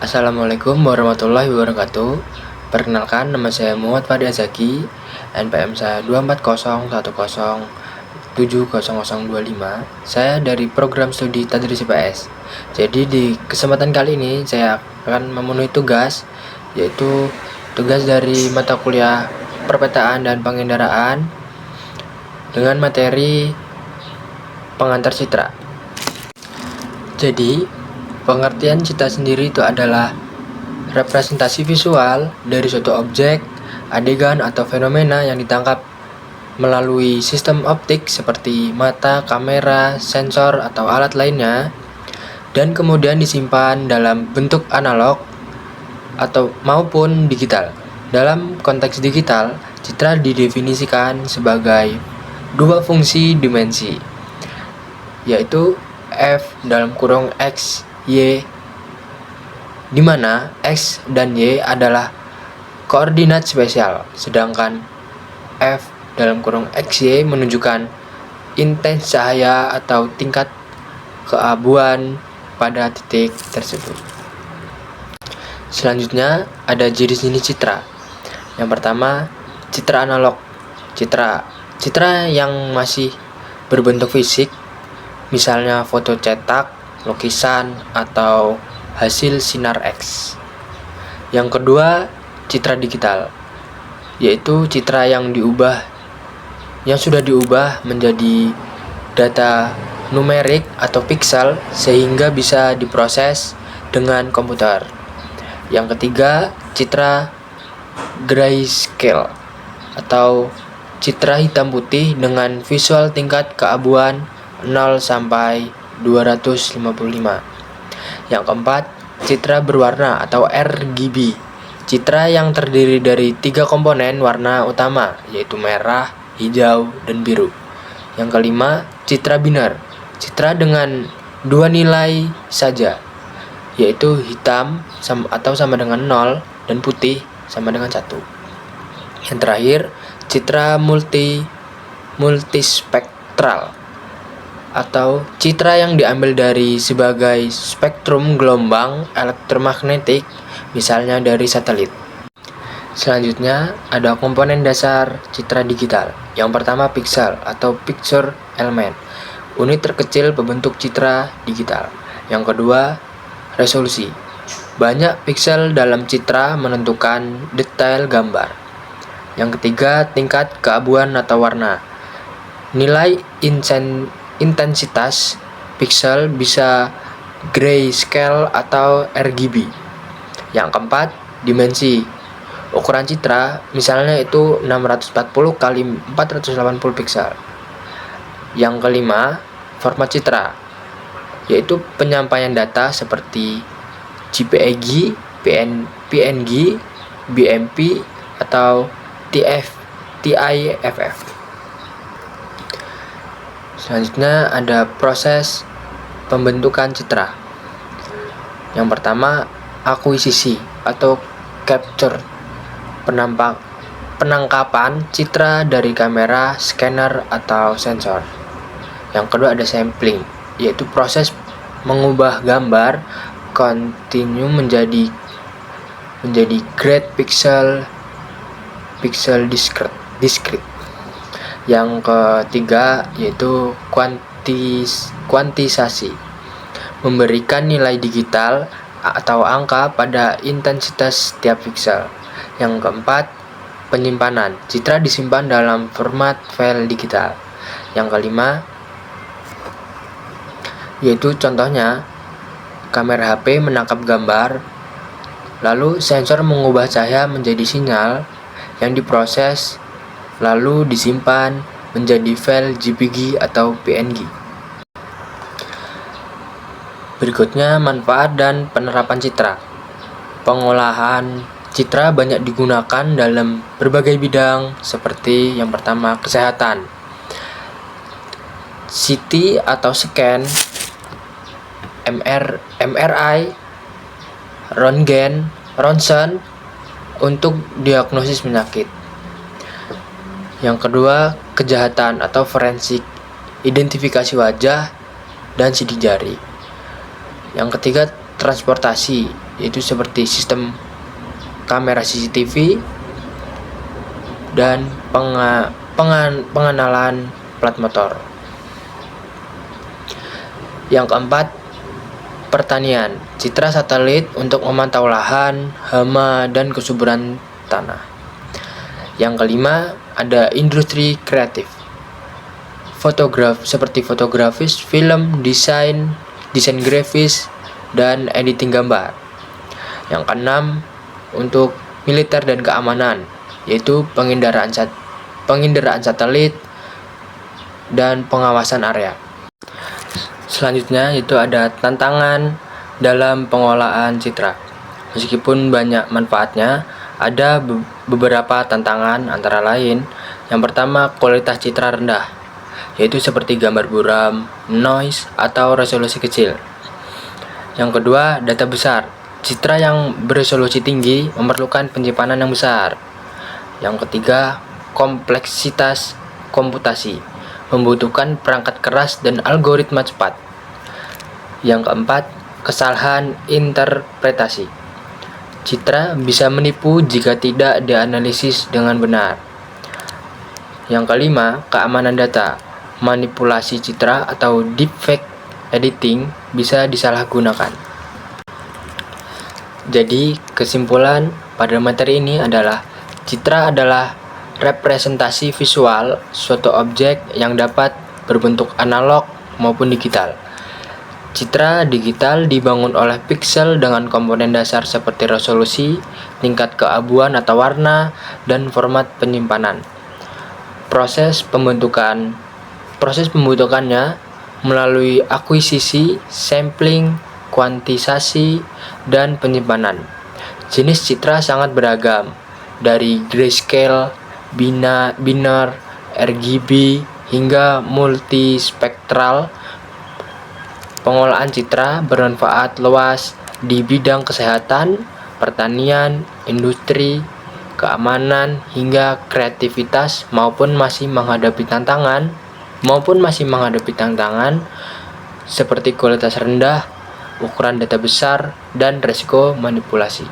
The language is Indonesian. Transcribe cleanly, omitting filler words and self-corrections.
Assalamualaikum warahmatullahi wabarakatuh. Perkenalkan, nama saya Muhammad Fadi Azaki, NPM saya 24010700025. Saya dari program studi Tadris IPS. Jadi di kesempatan kali ini saya akan memenuhi tugas, yaitu tugas dari mata kuliah perpetaan dan pengendaraan dengan materi pengantar citra. Jadi pengertian citra sendiri itu adalah representasi visual dari suatu objek, adegan, atau fenomena yang ditangkap melalui sistem optik seperti mata, kamera, sensor, atau alat lainnya, dan kemudian disimpan dalam bentuk analog atau maupun digital. Dalam konteks digital, citra didefinisikan sebagai dua fungsi dimensi, yaitu f(x, y), di mana x dan y adalah koordinat spesial, sedangkan f(xy) menunjukkan intens cahaya atau tingkat keabuan pada titik tersebut. Selanjutnya ada jenis-jenis citra. Yang pertama, citra analog. Citra yang masih berbentuk fisik, misalnya foto cetak, lukisan, atau hasil sinar X. Yang kedua, citra digital, yaitu citra yang sudah diubah menjadi data numerik atau piksel sehingga bisa diproses dengan komputer. Yang ketiga, citra grayscale atau citra hitam putih dengan visual tingkat keabuan 0 sampai 255. Yang keempat, citra berwarna atau RGB. Citra yang terdiri dari 3 komponen warna utama, yaitu merah, hijau, dan biru. Yang kelima, citra binar. Citra dengan 2 nilai saja, yaitu hitam atau sama dengan 0 dan putih sama dengan 1. Yang terakhir, citra multispektral atau citra yang diambil dari sebagai spektrum gelombang elektromagnetik, misalnya dari satelit. Selanjutnya ada komponen dasar citra digital. Yang pertama, piksel atau picture element, unit terkecil pembentuk citra digital. Yang kedua, resolusi. Banyak piksel dalam citra menentukan detail gambar. Yang ketiga, tingkat keabuan atau warna. Nilai intensitas piksel bisa grayscale atau RGB. Yang keempat, dimensi. Ukuran citra misalnya itu 640 x 480 piksel. Yang kelima, format citra, yaitu penyampaian data seperti JPEG, PNG, BMP, atau TIFF. Selanjutnya ada proses pembentukan citra. Yang pertama, akuisisi atau capture, penangkapan citra dari kamera, scanner, atau sensor. Yang kedua ada sampling, yaitu proses mengubah gambar kontinu menjadi grade pixel discrete. Yang ketiga yaitu kuantisasi, memberikan nilai digital atau angka pada intensitas setiap piksel. Yang keempat, penyimpanan. Citra disimpan dalam format file digital. Yang kelima yaitu contohnya kamera HP menangkap gambar, lalu sensor mengubah cahaya menjadi sinyal yang diproses lalu disimpan menjadi file JPG atau PNG. Berikutnya, manfaat dan penerapan citra. Pengolahan citra banyak digunakan dalam berbagai bidang seperti yang pertama, kesehatan. CT atau scan, MRI, ronsen untuk diagnosis penyakit. Yang kedua, kejahatan atau forensik, identifikasi wajah dan sidik jari. Yang ketiga, transportasi, yaitu seperti sistem kamera CCTV dan pengenalan plat motor. Yang keempat, pertanian. Citra satelit untuk memantau lahan, hama, dan kesuburan tanah. Yang kelima, ada industri kreatif. Seperti fotografis, film, desain grafis, dan editing gambar. Yang keenam, untuk militer dan keamanan, yaitu penginderaan satelit dan pengawasan area. Selanjutnya itu ada tantangan dalam pengolahan citra. Meskipun banyak manfaatnya, ada beberapa tantangan antara lain. Yang pertama, kualitas citra rendah, yaitu seperti gambar buram, noise, atau resolusi kecil. Yang kedua, data besar. Citra yang beresolusi tinggi memerlukan penyimpanan yang besar. Yang ketiga, kompleksitas komputasi, membutuhkan perangkat keras dan algoritma cepat. Yang keempat, kesalahan interpretasi. Citra bisa menipu jika tidak dianalisis dengan benar. Yang kelima, keamanan data. Manipulasi citra atau deepfake editing bisa disalahgunakan. Jadi, kesimpulan pada materi ini adalah citra adalah representasi visual suatu objek yang dapat berbentuk analog maupun digital. Citra digital dibangun oleh piksel dengan komponen dasar seperti resolusi, tingkat keabuan atau warna, dan format penyimpanan. Proses pembentukannya melalui akuisisi, sampling, kuantisasi, dan penyimpanan. Jenis citra sangat beragam, dari grayscale, binar, RGB, hingga multispektral. Pengolahan citra bermanfaat luas di bidang kesehatan, pertanian, industri, keamanan, hingga kreativitas maupun masih menghadapi tantangan seperti kualitas rendah, ukuran data besar, dan risiko manipulasi.